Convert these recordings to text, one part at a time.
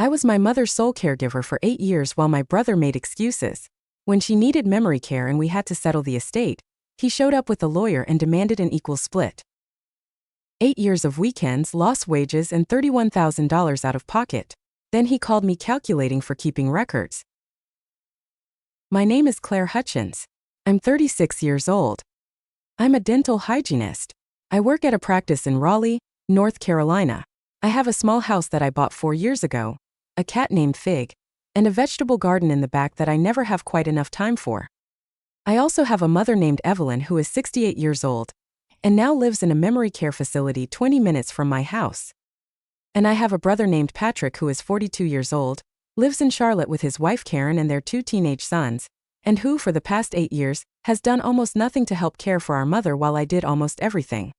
I was my mother's sole caregiver for 8 years while my brother made excuses. When she needed memory care and we had to settle the estate, he showed up with a lawyer and demanded an equal split. 8 years of weekends, lost wages, and $31,000 out of pocket. Then he called me calculating for keeping records. My name is Claire Hutchins. I'm 36 years old. I'm a dental hygienist. I work at a practice in Raleigh, North Carolina. I have a small house that I bought 4 years ago, a cat named Fig, and a vegetable garden in the back that I never have quite enough time for. I also have a mother named Evelyn who is 68 years old and now lives in a memory care facility 20 minutes from my house. And I have a brother named Patrick who is 42 years old, lives in Charlotte with his wife Karen and their 2 teenage sons, and who for the past 8 years has done almost nothing to help care for our mother while I did almost everything.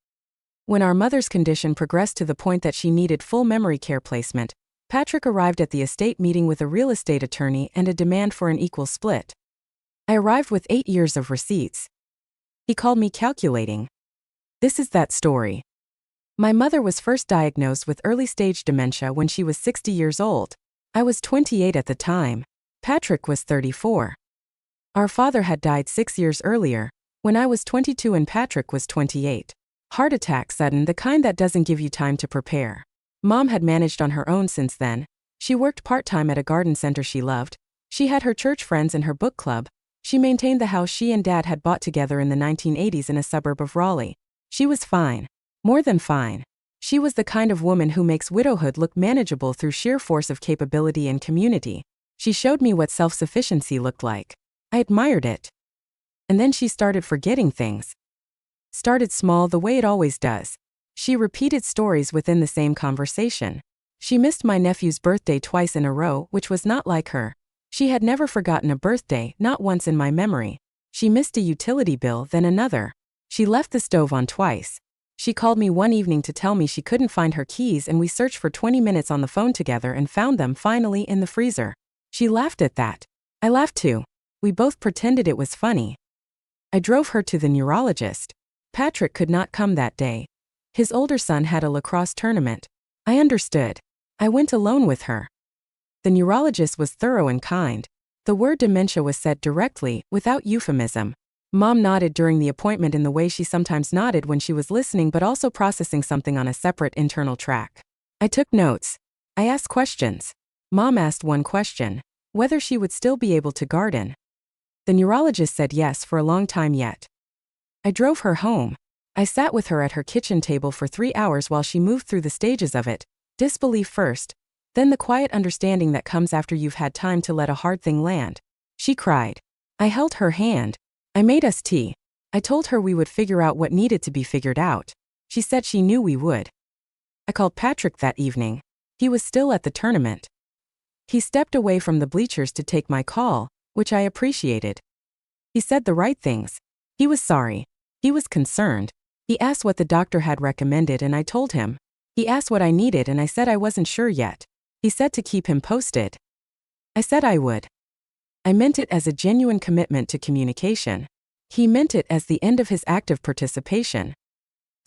When our mother's condition progressed to the point that she needed full memory care placement, Patrick arrived at the estate meeting with a real estate attorney and a demand for an equal split. I arrived with 8 years of receipts. He called me calculating. This is that story. My mother was first diagnosed with early-stage dementia when she was 60 years old. I was 28 at the time. Patrick was 34. Our father had died 6 years earlier, when I was 22 and Patrick was 28. Heart attack, sudden, the kind that doesn't give you time to prepare. Mom had managed on her own since then. She worked part-time at a garden center she loved. She had her church friends and her book club. She maintained the house she and Dad had bought together in the 1980s in a suburb of Raleigh. She was fine. More than fine. She was the kind of woman who makes widowhood look manageable through sheer force of capability and community. She showed me what self-sufficiency looked like. I admired it. And then she started forgetting things. Started small the way it always does. She repeated stories within the same conversation. She missed my nephew's birthday twice in a row, which was not like her. She had never forgotten a birthday, not once in my memory. She missed a utility bill, then another. She left the stove on twice. She called me one evening to tell me she couldn't find her keys and we searched for 20 minutes on the phone together and found them finally in the freezer. She laughed at that. I laughed too. We both pretended it was funny. I drove her to the neurologist. Patrick could not come that day. His older son had a lacrosse tournament. I understood. I went alone with her. The neurologist was thorough and kind. The word dementia was said directly, without euphemism. Mom nodded during the appointment in the way she sometimes nodded when she was listening but also processing something on a separate internal track. I took notes. I asked questions. Mom asked one question: whether she would still be able to garden. The neurologist said yes for a long time yet. I drove her home. I sat with her at her kitchen table for 3 hours while she moved through the stages of it, disbelief first, then the quiet understanding that comes after you've had time to let a hard thing land. She cried. I held her hand. I made us tea. I told her we would figure out what needed to be figured out. She said she knew we would. I called Patrick that evening. He was still at the tournament. He stepped away from the bleachers to take my call, which I appreciated. He said the right things. He was sorry. He was concerned. He asked what the doctor had recommended and I told him. He asked what I needed and I said I wasn't sure yet. He said to keep him posted. I said I would. I meant it as a genuine commitment to communication. He meant it as the end of his active participation.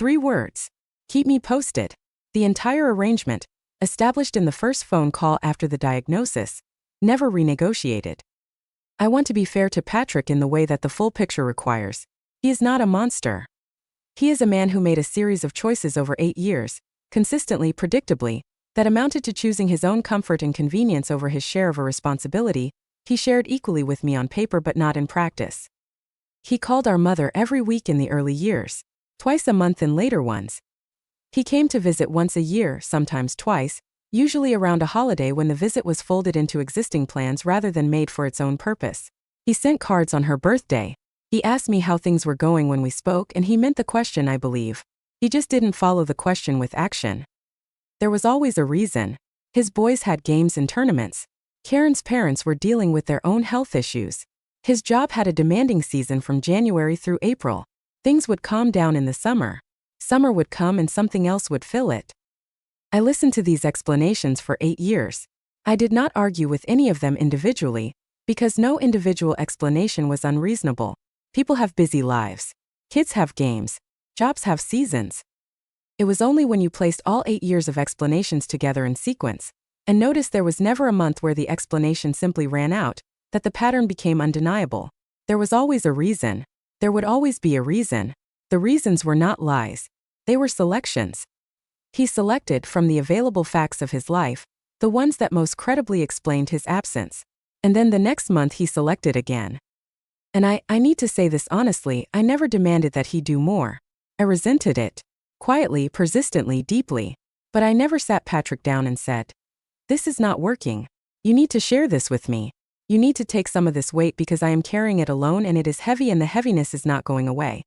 3 words. Keep me posted. The entire arrangement, established in the first phone call after the diagnosis, never renegotiated. I want to be fair to Patrick in the way that the full picture requires. He is not a monster. He is a man who made a series of choices over 8 years, consistently, predictably, that amounted to choosing his own comfort and convenience over his share of a responsibility he shared equally with me on paper but not in practice. He called our mother every week in the early years, twice a month in later ones. He came to visit once a year, sometimes twice, usually around a holiday when the visit was folded into existing plans rather than made for its own purpose. He sent cards on her birthday. He asked me how things were going when we spoke and he meant the question, I believe. He just didn't follow the question with action. There was always a reason. His boys had games and tournaments. Karen's parents were dealing with their own health issues. His job had a demanding season from January through April. Things would calm down in the summer. Summer would come and something else would fill it. I listened to these explanations for 8 years. I did not argue with any of them individually, because no individual explanation was unreasonable. People have busy lives. Kids have games. Jobs have seasons. It was only when you placed all 8 years of explanations together in sequence, and noticed there was never a month where the explanation simply ran out, that the pattern became undeniable. There was always a reason. There would always be a reason. The reasons were not lies. They were selections. He selected, from the available facts of his life, the ones that most credibly explained his absence. And then the next month he selected again. And I need to say this honestly, I never demanded that he do more. I resented it. Quietly, persistently, deeply. But I never sat Patrick down and said, "This is not working. You need to share this with me. You need to take some of this weight because I am carrying it alone and it is heavy and the heaviness is not going away."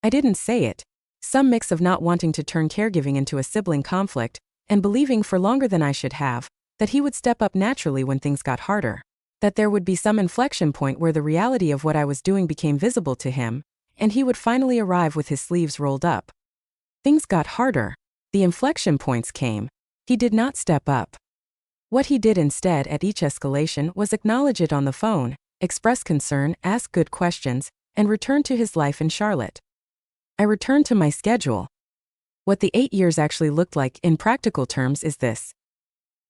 I didn't say it. Some mix of not wanting to turn caregiving into a sibling conflict, and believing for longer than I should have, that he would step up naturally when things got harder. That there would be some inflection point where the reality of what I was doing became visible to him, and he would finally arrive with his sleeves rolled up. Things got harder. The inflection points came. He did not step up. What he did instead at each escalation was acknowledge it on the phone, express concern, ask good questions, and return to his life in Charlotte. I returned to my schedule. What the 8 years actually looked like in practical terms is this.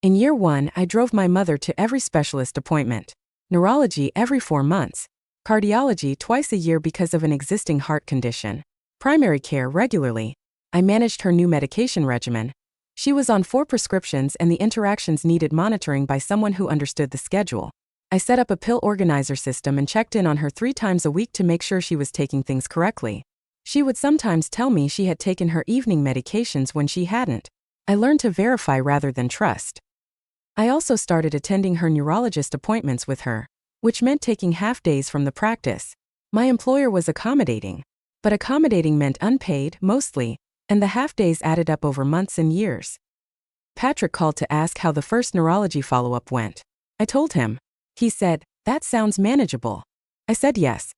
In year 1, I drove my mother to every specialist appointment. Neurology every 4 months. Cardiology twice a year because of an existing heart condition. Primary care regularly. I managed her new medication regimen. She was on 4 prescriptions and the interactions needed monitoring by someone who understood the schedule. I set up a pill organizer system and checked in on her 3 times a week to make sure she was taking things correctly. She would sometimes tell me she had taken her evening medications when she hadn't. I learned to verify rather than trust. I also started attending her neurologist appointments with her, which meant taking half days from the practice. My employer was accommodating, but accommodating meant unpaid, mostly, and the half days added up over months and years. Patrick called to ask how the first neurology follow-up went. I told him. He said, "That sounds manageable." I said yes.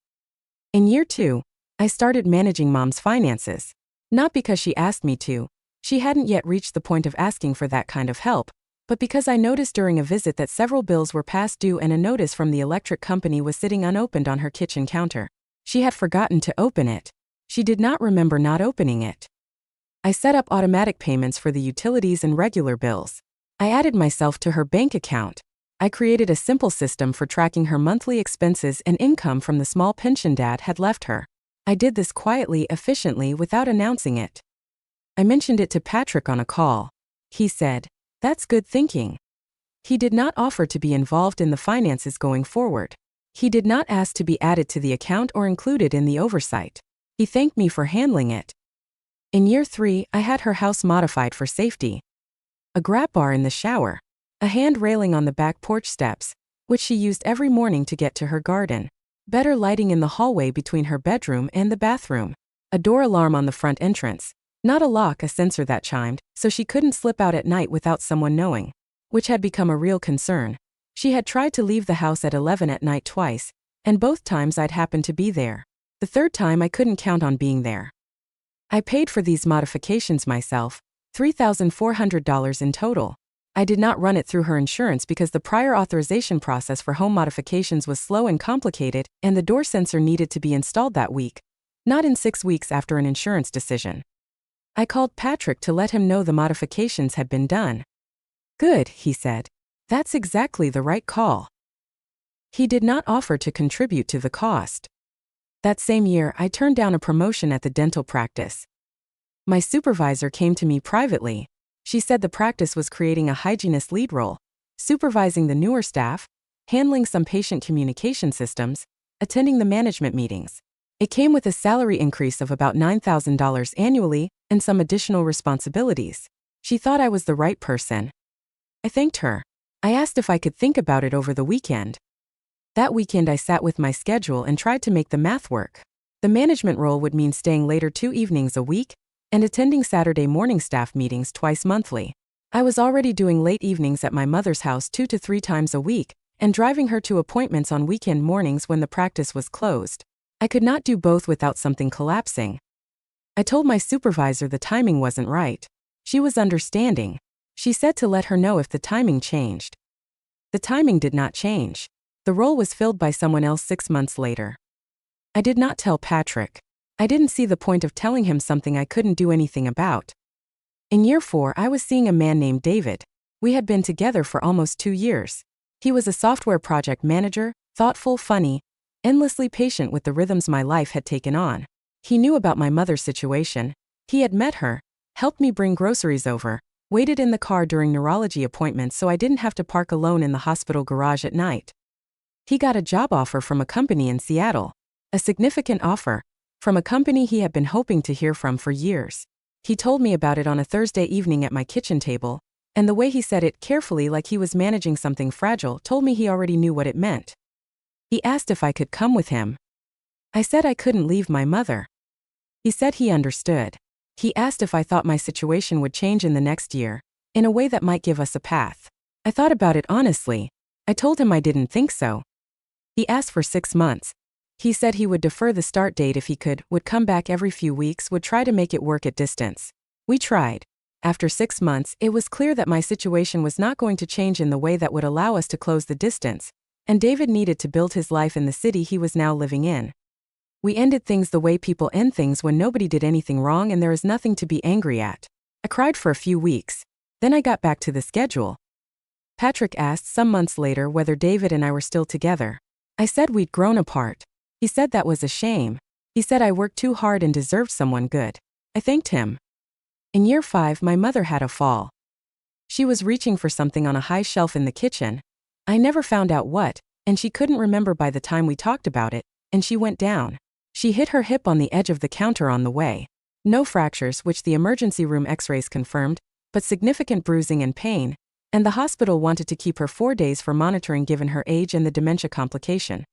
In year 2, I started managing Mom's finances. Not because she asked me to. She hadn't yet reached the point of asking for that kind of help, but because I noticed during a visit that several bills were past due and a notice from the electric company was sitting unopened on her kitchen counter. She had forgotten to open it. She did not remember not opening it. I set up automatic payments for the utilities and regular bills. I added myself to her bank account. I created a simple system for tracking her monthly expenses and income from the small pension Dad had left her. I did this quietly, efficiently, without announcing it. I mentioned it to Patrick on a call. He said, "That's good thinking." He did not offer to be involved in the finances going forward. He did not ask to be added to the account or included in the oversight. He thanked me for handling it. In year 3, I had her house modified for safety. A grab bar in the shower. A hand railing on the back porch steps, which she used every morning to get to her garden. Better lighting in the hallway between her bedroom and the bathroom. A door alarm on the front entrance. Not a lock, a sensor that chimed, so she couldn't slip out at night without someone knowing. Which had become a real concern. She had tried to leave the house at 11 at night twice, and both times I'd happened to be there. The third time I couldn't count on being there. I paid for these modifications myself, $3,400 in total. I did not run it through her insurance because the prior authorization process for home modifications was slow and complicated, and the door sensor needed to be installed that week, not in 6 weeks after an insurance decision. I called Patrick to let him know the modifications had been done. "Good," he said. "That's exactly the right call." He did not offer to contribute to the cost. That same year, I turned down a promotion at the dental practice. My supervisor came to me privately. She said the practice was creating a hygienist lead role, supervising the newer staff, handling some patient communication systems, attending the management meetings. It came with a salary increase of about $9,000 annually and some additional responsibilities. She thought I was the right person. I thanked her. I asked if I could think about it over the weekend. That weekend I sat with my schedule and tried to make the math work. The management role would mean staying later 2 evenings a week, and attending Saturday morning staff meetings twice monthly. I was already doing late evenings at my mother's house 2 to 3 times a week, and driving her to appointments on weekend mornings when the practice was closed. I could not do both without something collapsing. I told my supervisor the timing wasn't right. She was understanding. She said to let her know if the timing changed. The timing did not change. The role was filled by someone else 6 months later. I did not tell Patrick. I didn't see the point of telling him something I couldn't do anything about. In year 4, I was seeing a man named David. We had been together for almost 2 years. He was a software project manager, thoughtful, funny, endlessly patient with the rhythms my life had taken on. He knew about my mother's situation. He had met her, helped me bring groceries over, waited in the car during neurology appointments so I didn't have to park alone in the hospital garage at night. He got a job offer from a company in Seattle. A significant offer, from a company he had been hoping to hear from for years. He told me about it on a Thursday evening at my kitchen table, and the way he said it, carefully like he was managing something fragile, told me he already knew what it meant. He asked if I could come with him. I said I couldn't leave my mother. He said he understood. He asked if I thought my situation would change in the next year, in a way that might give us a path. I thought about it honestly. I told him I didn't think so. He asked for 6 months. He said he would defer the start date if he could, would come back every few weeks, would try to make it work at distance. We tried. After 6 months, it was clear that my situation was not going to change in the way that would allow us to close the distance, and David needed to build his life in the city he was now living in. We ended things the way people end things when nobody did anything wrong and there is nothing to be angry at. I cried for a few weeks. Then I got back to the schedule. Patrick asked some months later whether David and I were still together. I said we'd grown apart. He said that was a shame. He said I worked too hard and deserved someone good. I thanked him. In year 5, my mother had a fall. She was reaching for something on a high shelf in the kitchen. I never found out what, and she couldn't remember by the time we talked about it, and she went down. She hit her hip on the edge of the counter on the way. No fractures, which the emergency room x-rays confirmed, but significant bruising and pain, and the hospital wanted to keep her 4 days for monitoring given her age and the dementia complication.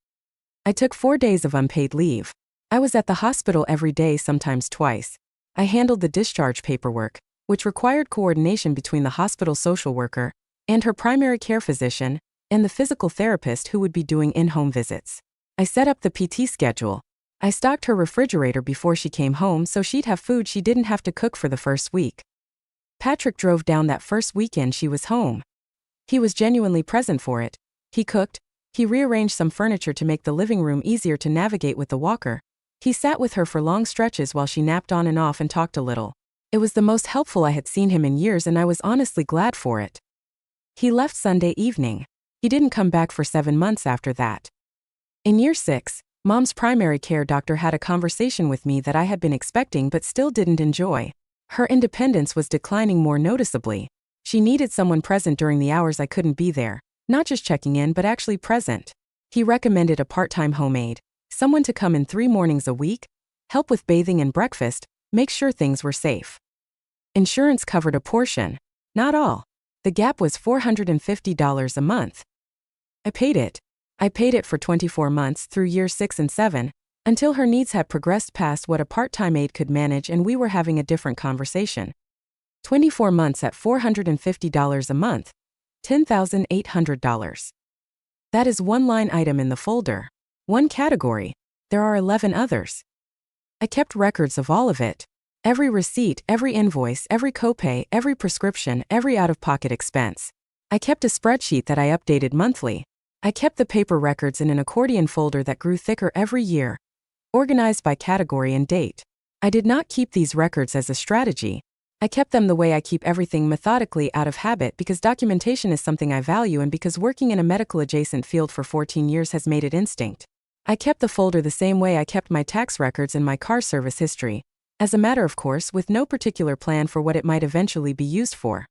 I took 4 days of unpaid leave. I was at the hospital every day, sometimes twice. I handled the discharge paperwork, which required coordination between the hospital social worker and her primary care physician and the physical therapist who would be doing in-home visits. I set up the PT schedule. I stocked her refrigerator before she came home so she'd have food she didn't have to cook for the first week. Patrick drove down that first weekend she was home. He was genuinely present for it. He cooked. He rearranged some furniture to make the living room easier to navigate with the walker. He sat with her for long stretches while she napped on and off and talked a little. It was the most helpful I had seen him in years and I was honestly glad for it. He left Sunday evening. He didn't come back for 7 months after that. In year 6, Mom's primary care doctor had a conversation with me that I had been expecting but still didn't enjoy. Her independence was declining more noticeably. She needed someone present during the hours I couldn't be there, not just checking in but actually present. He recommended a part-time home aide, someone to come in 3 mornings a week, help with bathing and breakfast, make sure things were safe. Insurance covered a portion, not all. The gap was $450 a month. I paid it. I paid it for 24 months through years 6 and 7, until her needs had progressed past what a part-time aide could manage and we were having a different conversation. 24 months at $450 a month, $10,800. That is one line item in the folder. One category. There are 11 others. I kept records of all of it. Every receipt, every invoice, every copay, every prescription, every out-of-pocket expense. I kept a spreadsheet that I updated monthly. I kept the paper records in an accordion folder that grew thicker every year, organized by category and date. I did not keep these records as a strategy. I kept them the way I keep everything, methodically, out of habit, because documentation is something I value and because working in a medical-adjacent field for 14 years has made it instinct. I kept the folder the same way I kept my tax records and my car service history, as a matter of course, with no particular plan for what it might eventually be used for.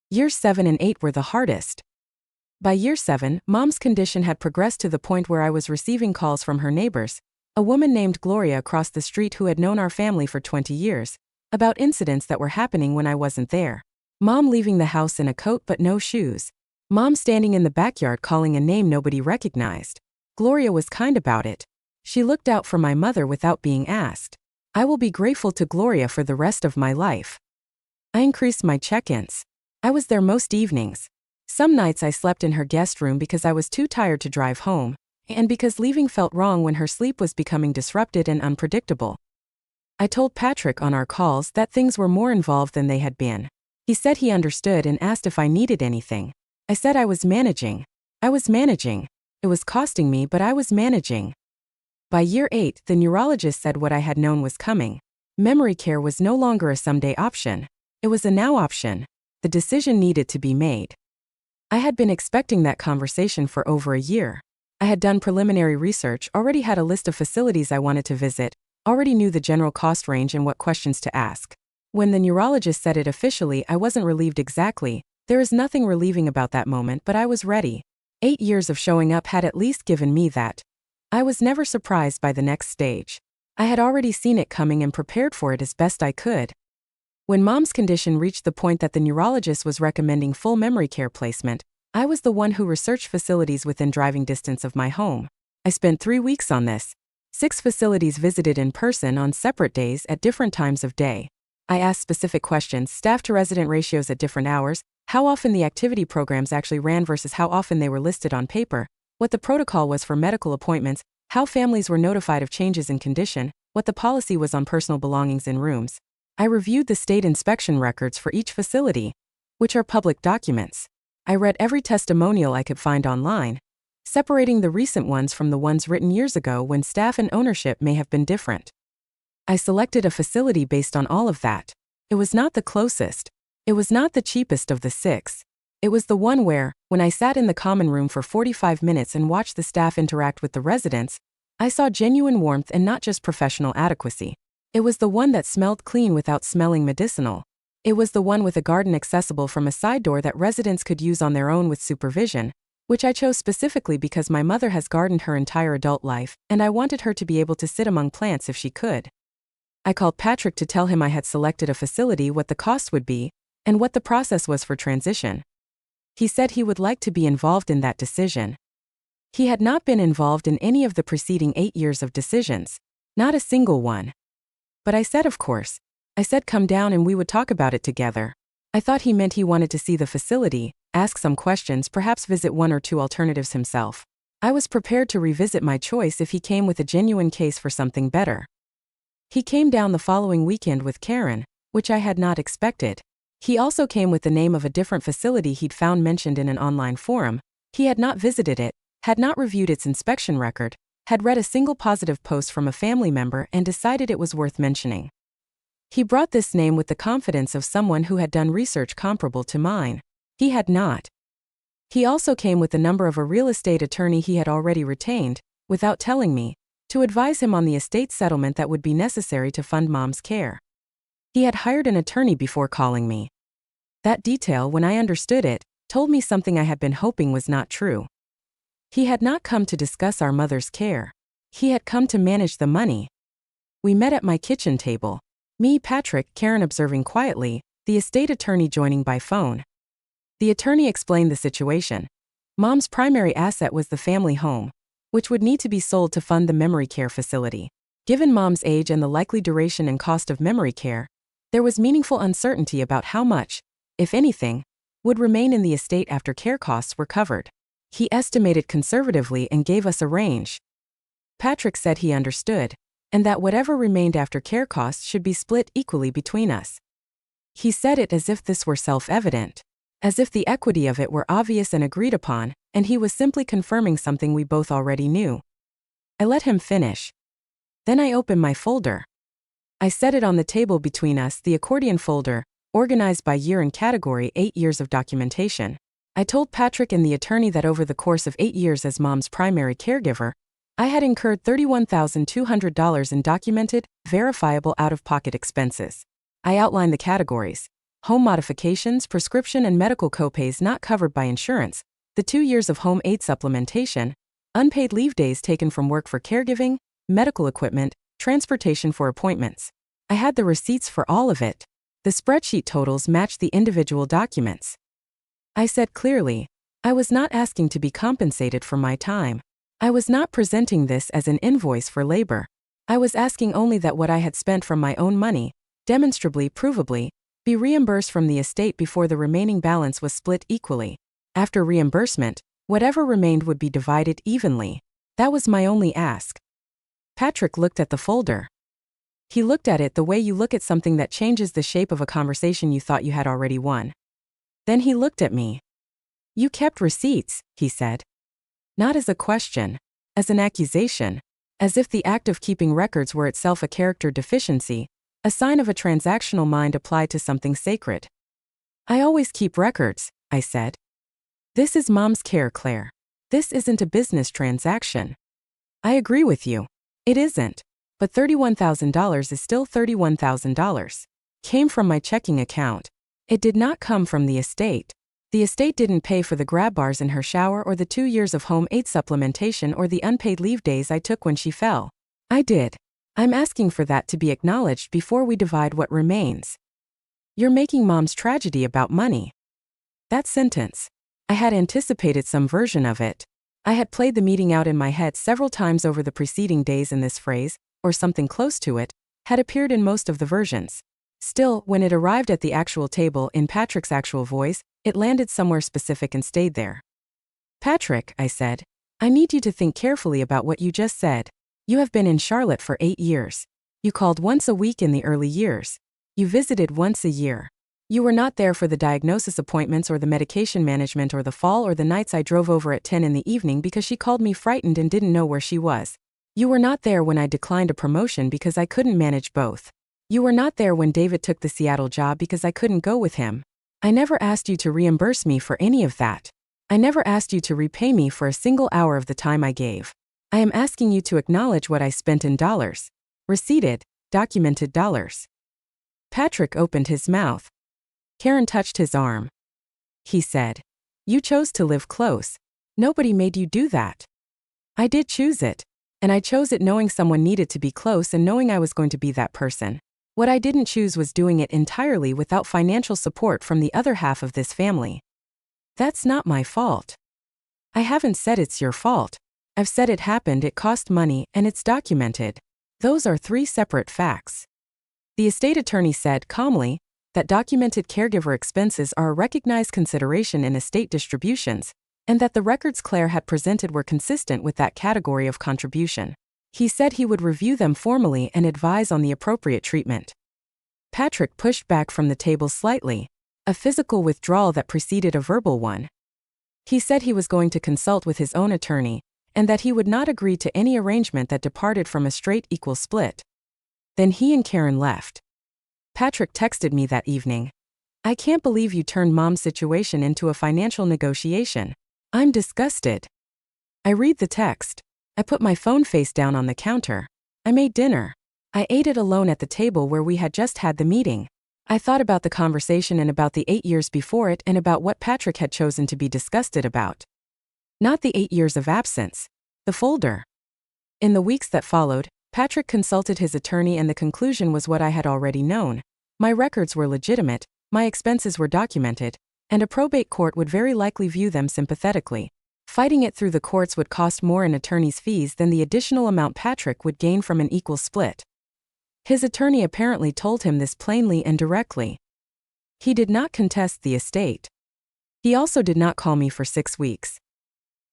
Years 7 and 8 were the hardest. By year 7, Mom's condition had progressed to the point where I was receiving calls from her neighbors, a woman named Gloria across the street who had known our family for 20 years, about incidents that were happening when I wasn't there. Mom leaving the house in a coat but no shoes. Mom standing in the backyard calling a name nobody recognized. Gloria was kind about it. She looked out for my mother without being asked. I will be grateful to Gloria for the rest of my life. I increased my check-ins. I was there most evenings. Some nights I slept in her guest room because I was too tired to drive home, and because leaving felt wrong when her sleep was becoming disrupted and unpredictable. I told Patrick on our calls that things were more involved than they had been. He said he understood and asked if I needed anything. I said I was managing. I was managing. It was costing me, but I was managing. By year 8, the neurologist said what I had known was coming. Memory care was no longer a someday option. It was a now option. The decision needed to be made. I had been expecting that conversation for over a year. I had done preliminary research, already had a list of facilities I wanted to visit, already knew the general cost range and what questions to ask. When the neurologist said it officially, I wasn't relieved exactly. There is nothing relieving about that moment, but I was ready. 8 years of showing up had at least given me that. I was never surprised by the next stage. I had already seen it coming and prepared for it as best I could. When Mom's condition reached the point that the neurologist was recommending full memory care placement, I was the one who researched facilities within driving distance of my home. I spent 3 weeks on this. 6 facilities visited in person on separate days at different times of day. I asked specific questions: staff to resident ratios at different hours, how often the activity programs actually ran versus how often they were listed on paper, what the protocol was for medical appointments, how families were notified of changes in condition, what the policy was on personal belongings in rooms. I reviewed the state inspection records for each facility, which are public documents. I read every testimonial I could find online, separating the recent ones from the ones written years ago when staff and ownership may have been different. I selected a facility based on all of that. It was not the closest. It was not the cheapest of the 6. It was the one where, when I sat in the common room for 45 minutes and watched the staff interact with the residents, I saw genuine warmth and not just professional adequacy. It was the one that smelled clean without smelling medicinal. It was the one with a garden accessible from a side door that residents could use on their own with supervision, which I chose specifically because my mother has gardened her entire adult life, and I wanted her to be able to sit among plants if she could. I called Patrick to tell him I had selected a facility, what the cost would be, and what the process was for transition. He said he would like to be involved in that decision. He had not been involved in any of the preceding 8 years of decisions, not a single one. But I said, of course. I said come down and we would talk about it together. I thought he meant he wanted to see the facility, ask some questions, perhaps visit 1 or 2 alternatives himself. I was prepared to revisit my choice if he came with a genuine case for something better. He came down the following weekend with Karen, which I had not expected. He also came with the name of a different facility he'd found mentioned in an online forum. He had not visited it, had not reviewed its inspection record, had read a single positive post from a family member and decided it was worth mentioning. He brought this name with the confidence of someone who had done research comparable to mine. He had not. He also came with the number of a real estate attorney he had already retained, without telling me, to advise him on the estate settlement that would be necessary to fund Mom's care. He had hired an attorney before calling me. That detail, when I understood it, told me something I had been hoping was not true. He had not come to discuss our mother's care. He had come to manage the money. We met at my kitchen table. Me, Patrick, Karen observing quietly, the estate attorney joining by phone. The attorney explained the situation. Mom's primary asset was the family home, which would need to be sold to fund the memory care facility. Given Mom's age and the likely duration and cost of memory care, there was meaningful uncertainty about how much, if anything, would remain in the estate after care costs were covered. He estimated conservatively and gave us a range. Patrick said he understood, and that whatever remained after care costs should be split equally between us. He said it as if this were self-evident, as if the equity of it were obvious and agreed upon, and he was simply confirming something we both already knew. I let him finish. Then I opened my folder. I set it on the table between us, the accordion folder, organized by year and category, 8 years of documentation. I told Patrick and the attorney that over the course of 8 years as Mom's primary caregiver, I had incurred $31,200 in documented, verifiable out-of-pocket expenses. I outlined the categories: home modifications, prescription and medical copays not covered by insurance, the 2 years of home aid supplementation, unpaid leave days taken from work for caregiving, medical equipment, transportation for appointments. I had the receipts for all of it. The spreadsheet totals matched the individual documents. I said clearly, I was not asking to be compensated for my time. I was not presenting this as an invoice for labor. I was asking only that what I had spent from my own money, demonstrably, provably, be reimbursed from the estate before the remaining balance was split equally. After reimbursement, whatever remained would be divided evenly. That was my only ask. Patrick looked at the folder. He looked at it the way you look at something that changes the shape of a conversation you thought you had already won. Then he looked at me. "You kept receipts," he said. Not as a question, as an accusation, as if the act of keeping records were itself a character deficiency, a sign of a transactional mind applied to something sacred. I always keep records, I said. This is Mom's care, Claire. This isn't a business transaction. I agree with you. It isn't. But $31,000 is still $31,000. Came from my checking account. It did not come from the estate. The estate didn't pay for the grab bars in her shower or the 2 years of home aid supplementation or the unpaid leave days I took when she fell. I did. I'm asking for that to be acknowledged before we divide what remains. You're making Mom's tragedy about money. That sentence. I had anticipated some version of it. I had played the meeting out in my head several times over the preceding days, and this phrase, or something close to it, had appeared in most of the versions. Still, when it arrived at the actual table in Patrick's actual voice, it landed somewhere specific and stayed there. Patrick, I said, I need you to think carefully about what you just said. You have been in Charlotte for 8 years. You called once a week in the early years. You visited once a year. You were not there for the diagnosis appointments or the medication management or the fall or the nights I drove over at 10 in the evening because she called me frightened and didn't know where she was. You were not there when I declined a promotion because I couldn't manage both. You were not there when David took the Seattle job because I couldn't go with him. I never asked you to reimburse me for any of that. I never asked you to repay me for a single hour of the time I gave. I am asking you to acknowledge what I spent in dollars. Receipted, documented dollars. Patrick opened his mouth. Karen touched his arm. He said, You chose to live close. Nobody made you do that. I did choose it. And I chose it knowing someone needed to be close and knowing I was going to be that person. What I didn't choose was doing it entirely without financial support from the other half of this family. That's not my fault. I haven't said it's your fault. I've said it happened, it cost money, and it's documented. Those are 3 separate facts. The estate attorney said calmly that documented caregiver expenses are a recognized consideration in estate distributions, and that the records Claire had presented were consistent with that category of contribution. He said he would review them formally and advise on the appropriate treatment. Patrick pushed back from the table slightly, a physical withdrawal that preceded a verbal one. He said he was going to consult with his own attorney, and that he would not agree to any arrangement that departed from a straight equal split. Then he and Karen left. Patrick texted me that evening. I can't believe you turned Mom's situation into a financial negotiation. I'm disgusted. I read the text. I put my phone face down on the counter. I made dinner. I ate it alone at the table where we had just had the meeting. I thought about the conversation and about the 8 years before it and about what Patrick had chosen to be disgusted about. Not the 8 years of absence. The folder. In the weeks that followed, Patrick consulted his attorney and the conclusion was what I had already known. My records were legitimate, my expenses were documented, and a probate court would very likely view them sympathetically. Fighting it through the courts would cost more in attorney's fees than the additional amount Patrick would gain from an equal split. His attorney apparently told him this plainly and directly. He did not contest the estate. He also did not call me for 6 weeks.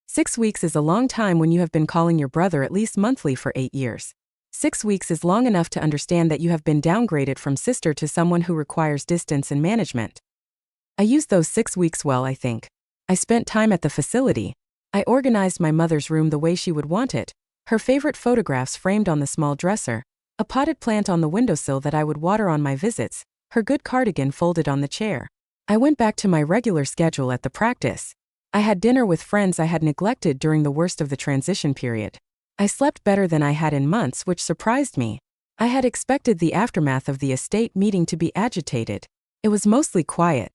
6 weeks is a long time when you have been calling your brother at least monthly for 8 years. 6 weeks is long enough to understand that you have been downgraded from sister to someone who requires distance and management. I used those 6 weeks well, I think. I spent time at the facility. I organized my mother's room the way she would want it, her favorite photographs framed on the small dresser, a potted plant on the windowsill that I would water on my visits, her good cardigan folded on the chair. I went back to my regular schedule at the practice. I had dinner with friends I had neglected during the worst of the transition period. I slept better than I had in months, which surprised me. I had expected the aftermath of the estate meeting to be agitated. It was mostly quiet.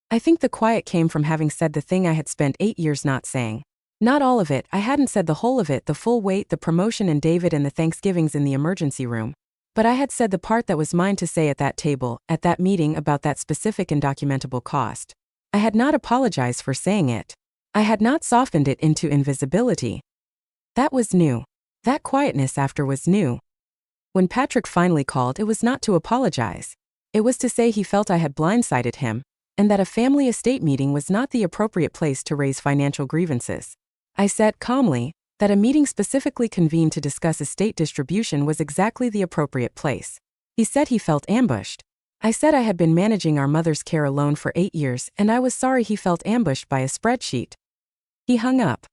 I think the quiet came from having said the thing I had spent 8 years not saying. Not all of it, I hadn't said the whole of it, the full weight, the promotion and David and the Thanksgivings in the emergency room. But I had said the part that was mine to say at that table, at that meeting about that specific and documentable cost. I had not apologized for saying it. I had not softened it into invisibility. That was new. That quietness after was new. When Patrick finally called, it was not to apologize. It was to say he felt I had blindsided him, and that a family estate meeting was not the appropriate place to raise financial grievances. I said calmly that a meeting specifically convened to discuss estate distribution was exactly the appropriate place. He said he felt ambushed. I said I had been managing our mother's care alone for 8 years and I was sorry he felt ambushed by a spreadsheet. He hung up.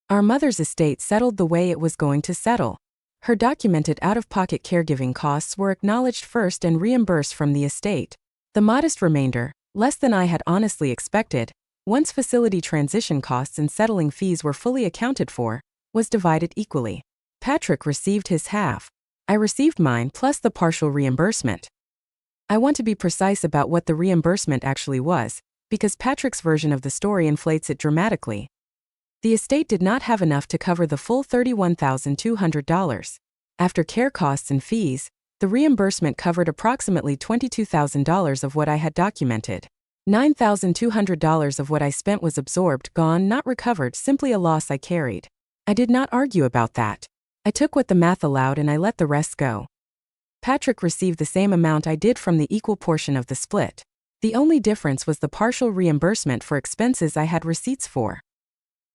Our mother's estate settled the way it was going to settle. Her documented out-of-pocket caregiving costs were acknowledged first and reimbursed from the estate. The modest remainder, less than I had honestly expected, once facility transition costs and settling fees were fully accounted for, was divided equally. Patrick received his half. I received mine plus the partial reimbursement. I want to be precise about what the reimbursement actually was, because Patrick's version of the story inflates it dramatically. The estate did not have enough to cover the full $31,200. After care costs and fees, the reimbursement covered approximately $22,000 of what I had documented. $9,200 of what I spent was absorbed, gone, not recovered, simply a loss I carried. I did not argue about that. I took what the math allowed and I let the rest go. Patrick received the same amount I did from the equal portion of the split. The only difference was the partial reimbursement for expenses I had receipts for.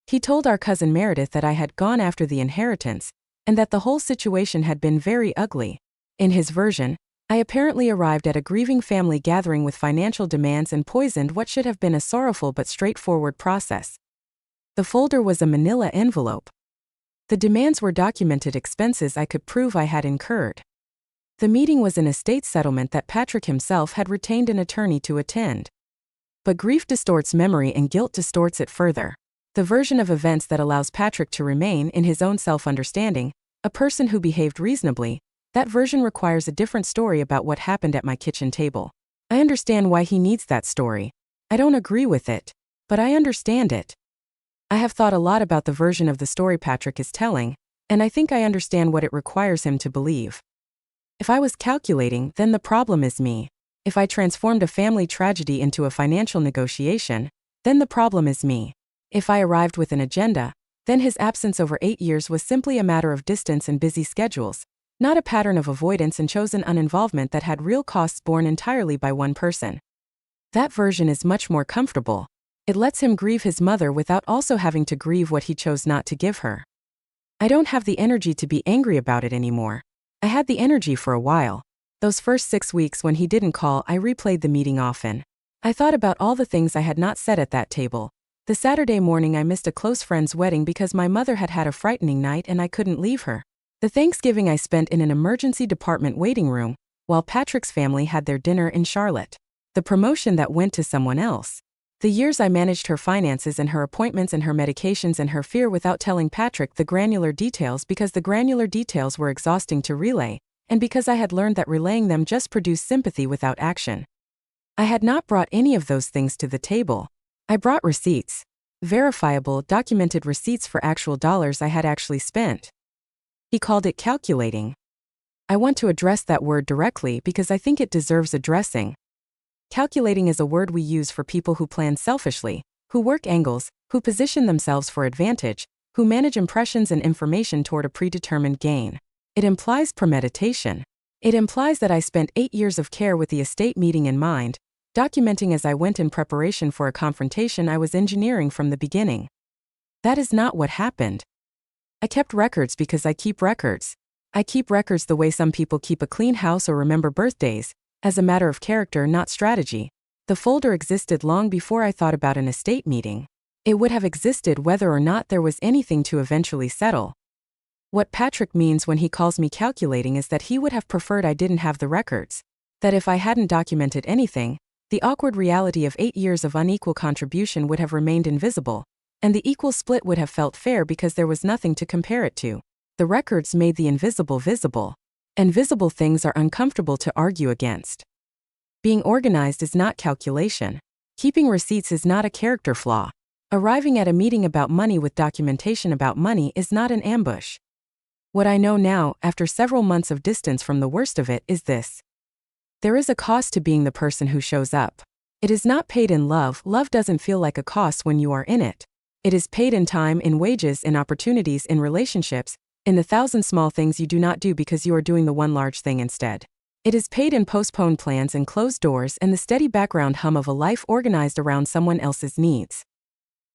He told our cousin Meredith that I had gone after the inheritance, and that the whole situation had been very ugly. In his version, I apparently arrived at a grieving family gathering with financial demands and poisoned what should have been a sorrowful but straightforward process. The folder was a manila envelope. The demands were documented expenses I could prove I had incurred. The meeting was an estate settlement that Patrick himself had retained an attorney to attend. But grief distorts memory and guilt distorts it further. The version of events that allows Patrick to remain in his own self-understanding, a person who behaved reasonably, that version requires a different story about what happened at my kitchen table. I understand why he needs that story. I don't agree with it, but I understand it. I have thought a lot about the version of the story Patrick is telling, and I think I understand what it requires him to believe. If I was calculating, then the problem is me. If I transformed a family tragedy into a financial negotiation, then the problem is me. If I arrived with an agenda, then his absence over 8 years was simply a matter of distance and busy schedules, not a pattern of avoidance and chosen uninvolvement that had real costs borne entirely by one person. That version is much more comfortable. It lets him grieve his mother without also having to grieve what he chose not to give her. I don't have the energy to be angry about it anymore. I had the energy for a while. Those first 6 weeks when he didn't call, I replayed the meeting often. I thought about all the things I had not said at that table. The Saturday morning I missed a close friend's wedding because my mother had had a frightening night and I couldn't leave her. The Thanksgiving I spent in an emergency department waiting room, while Patrick's family had their dinner in Charlotte. The promotion that went to someone else. The years I managed her finances and her appointments and her medications and her fear without telling Patrick the granular details because the granular details were exhausting to relay, and because I had learned that relaying them just produced sympathy without action. I had not brought any of those things to the table. I brought receipts. Verifiable, documented receipts for actual dollars I had actually spent. He called it calculating. I want to address that word directly because I think it deserves addressing. Calculating is a word we use for people who plan selfishly, who work angles, who position themselves for advantage, who manage impressions and information toward a predetermined gain. It implies premeditation. It implies that I spent 8 years of care with the estate meeting in mind, documenting as I went in preparation for a confrontation I was engineering from the beginning. That is not what happened. I kept records because I keep records. I keep records the way some people keep a clean house or remember birthdays, as a matter of character, not strategy. The folder existed long before I thought about an estate meeting. It would have existed whether or not there was anything to eventually settle. What Patrick means when he calls me calculating is that he would have preferred I didn't have the records. That if I hadn't documented anything, the awkward reality of 8 years of unequal contribution would have remained invisible, and the equal split would have felt fair because there was nothing to compare it to. The records made the invisible visible, and visible things are uncomfortable to argue against. Being organized is not calculation. Keeping receipts is not a character flaw. Arriving at a meeting about money with documentation about money is not an ambush. What I know now, after several months of distance from the worst of it, is this. There is a cost to being the person who shows up. It is not paid in love. Love doesn't feel like a cost when you are in it. It is paid in time, in wages, in opportunities, in relationships, in the 1,000 small things you do not do because you are doing the one large thing instead. It is paid in postponed plans and closed doors and the steady background hum of a life organized around someone else's needs.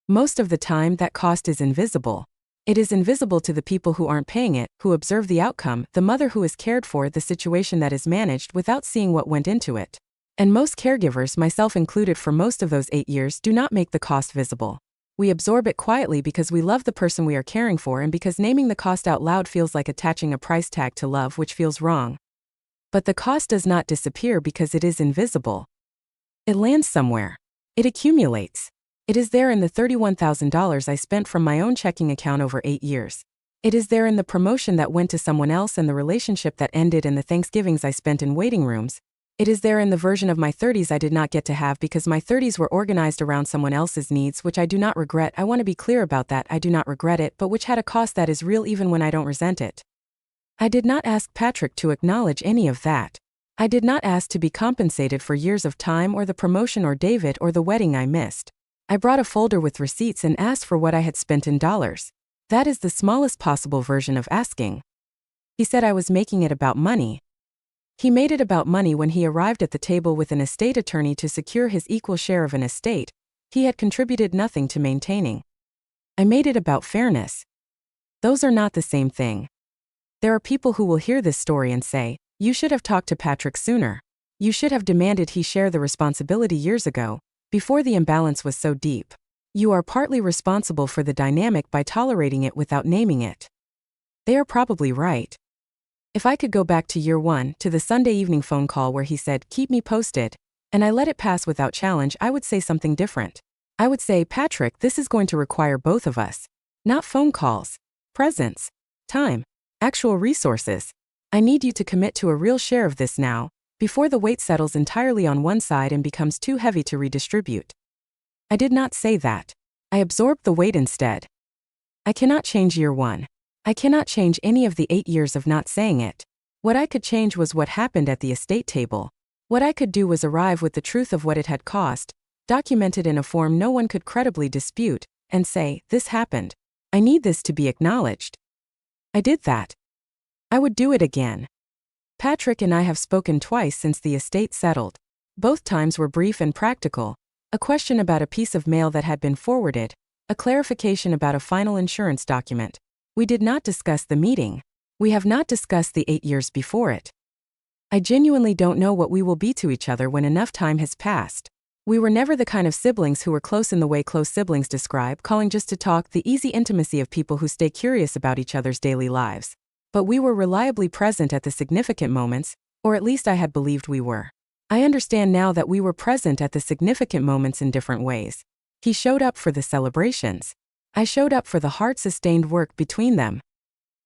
Most of the time, that cost is invisible. It is invisible to the people who aren't paying it, who observe the outcome, the mother who is cared for, the situation that is managed without seeing what went into it. And most caregivers, myself included for most of those 8 years, do not make the cost visible. We absorb it quietly because we love the person we are caring for and because naming the cost out loud feels like attaching a price tag to love, which feels wrong. But the cost does not disappear because it is invisible. It lands somewhere. It accumulates. It is there in the $31,000 I spent from my own checking account over 8 years. It is there in the promotion that went to someone else and the relationship that ended and the Thanksgivings I spent in waiting rooms. It is there in the version of my 30s I did not get to have because my 30s were organized around someone else's needs, which I do not regret. I want to be clear about that. I do not regret it, but which had a cost that is real even when I don't resent it. I did not ask Patrick to acknowledge any of that. I did not ask to be compensated for years of time or the promotion or David or the wedding I missed. I brought a folder with receipts and asked for what I had spent in dollars. That is the smallest possible version of asking. He said I was making it about money. He made it about money when he arrived at the table with an estate attorney to secure his equal share of an estate he had contributed nothing to maintaining. I made it about fairness. Those are not the same thing. There are people who will hear this story and say, you should have talked to Patrick sooner. You should have demanded he share the responsibility years ago, before the imbalance was so deep. You are partly responsible for the dynamic by tolerating it without naming it. They are probably right. If I could go back to year 1, to the Sunday evening phone call where he said, keep me posted, and I let it pass without challenge, I would say something different. I would say, Patrick, this is going to require both of us. Not phone calls. Presence. Time. Actual resources. I need you to commit to a real share of this now, before the weight settles entirely on one side and becomes too heavy to redistribute. I did not say that. I absorbed the weight instead. I cannot change year 1. I cannot change any of the 8 years of not saying it. What I could change was what happened at the estate table. What I could do was arrive with the truth of what it had cost, documented in a form no one could credibly dispute, and say, this happened. I need this to be acknowledged. I did that. I would do it again. Patrick and I have spoken twice since the estate settled. Both times were brief and practical. A question about a piece of mail that had been forwarded, a clarification about a final insurance document. We did not discuss the meeting. We have not discussed the 8 years before it. I genuinely don't know what we will be to each other when enough time has passed. We were never the kind of siblings who were close in the way close siblings describe, calling just to talk, the easy intimacy of people who stay curious about each other's daily lives. But we were reliably present at the significant moments, or at least I had believed we were. I understand now that we were present at the significant moments in different ways. He showed up for the celebrations. I showed up for the heart-sustained work between them.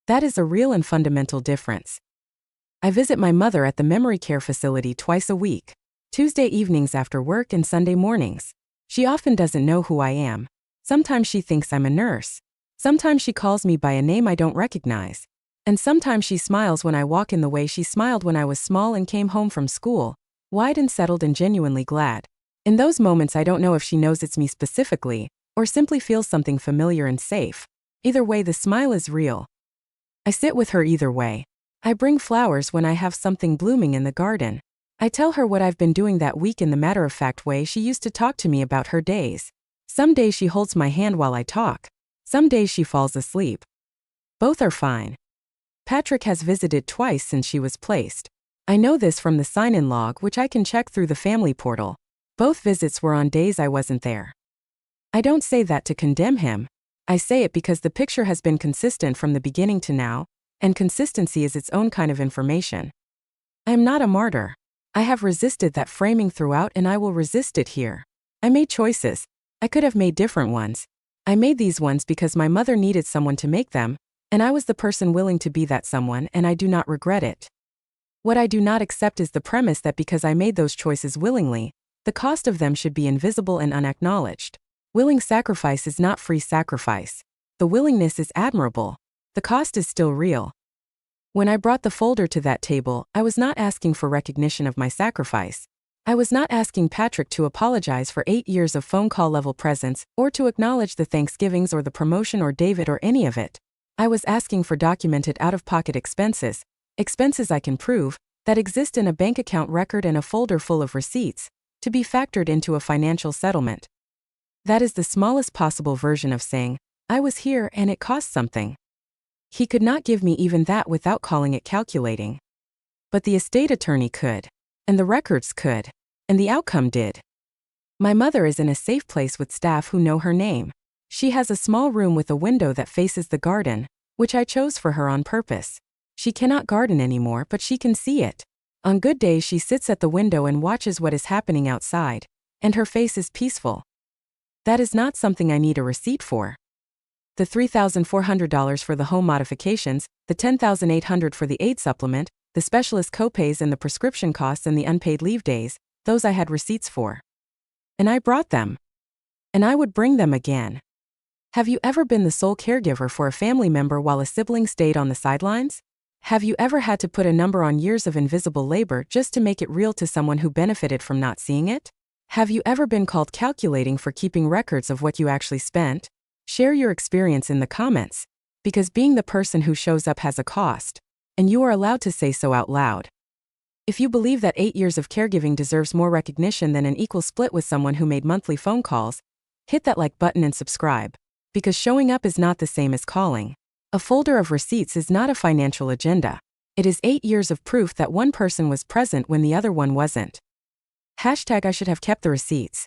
That is a real and fundamental difference. I visit my mother at the memory care facility twice a week, Tuesday evenings after work and Sunday mornings. She often doesn't know who I am. Sometimes she thinks I'm a nurse. Sometimes she calls me by a name I don't recognize. And sometimes she smiles when I walk in the way she smiled when I was small and came home from school, wide and settled and genuinely glad. In those moments I don't know if she knows it's me specifically, or simply feels something familiar and safe. Either way, the smile is real. I sit with her either way. I bring flowers when I have something blooming in the garden. I tell her what I've been doing that week in the matter-of-fact way she used to talk to me about her days. Some days she holds my hand while I talk. Some days she falls asleep. Both are fine. Patrick has visited twice since she was placed. I know this from the sign-in log, which I can check through the family portal. Both visits were on days I wasn't there. I don't say that to condemn him. I say it because the picture has been consistent from the beginning to now, and consistency is its own kind of information. I am not a martyr. I have resisted that framing throughout and I will resist it here. I made choices. I could have made different ones. I made these ones because my mother needed someone to make them, and I was the person willing to be that someone, and I do not regret it. What I do not accept is the premise that because I made those choices willingly, the cost of them should be invisible and unacknowledged. Willing sacrifice is not free sacrifice. The willingness is admirable. The cost is still real. When I brought the folder to that table, I was not asking for recognition of my sacrifice. I was not asking Patrick to apologize for 8 years of phone call level presence, or to acknowledge the Thanksgivings or the promotion or David or any of it. I was asking for documented out-of-pocket expenses I can prove, that exist in a bank account record and a folder full of receipts, to be factored into a financial settlement. That is the smallest possible version of saying, I was here and it cost something. He could not give me even that without calling it calculating. But the estate attorney could. And the records could. And the outcome did. My mother is in a safe place with staff who know her name. She has a small room with a window that faces the garden, which I chose for her on purpose. She cannot garden anymore, but she can see it. On good days, she sits at the window and watches what is happening outside, and her face is peaceful. That is not something I need a receipt for. The $3,400 for the home modifications, the $10,800 for the aide supplement, the specialist copays and the prescription costs and the unpaid leave days, those I had receipts for. And I brought them. And I would bring them again. Have you ever been the sole caregiver for a family member while a sibling stayed on the sidelines? Have you ever had to put a number on years of invisible labor just to make it real to someone who benefited from not seeing it? Have you ever been called calculating for keeping records of what you actually spent? Share your experience in the comments, because being the person who shows up has a cost, and you are allowed to say so out loud. If you believe that 8 years of caregiving deserves more recognition than an equal split with someone who made monthly phone calls, hit that like button and subscribe, because showing up is not the same as calling. A folder of receipts is not a financial agenda. It is 8 years of proof that one person was present when the other one wasn't. # I should have kept the receipts.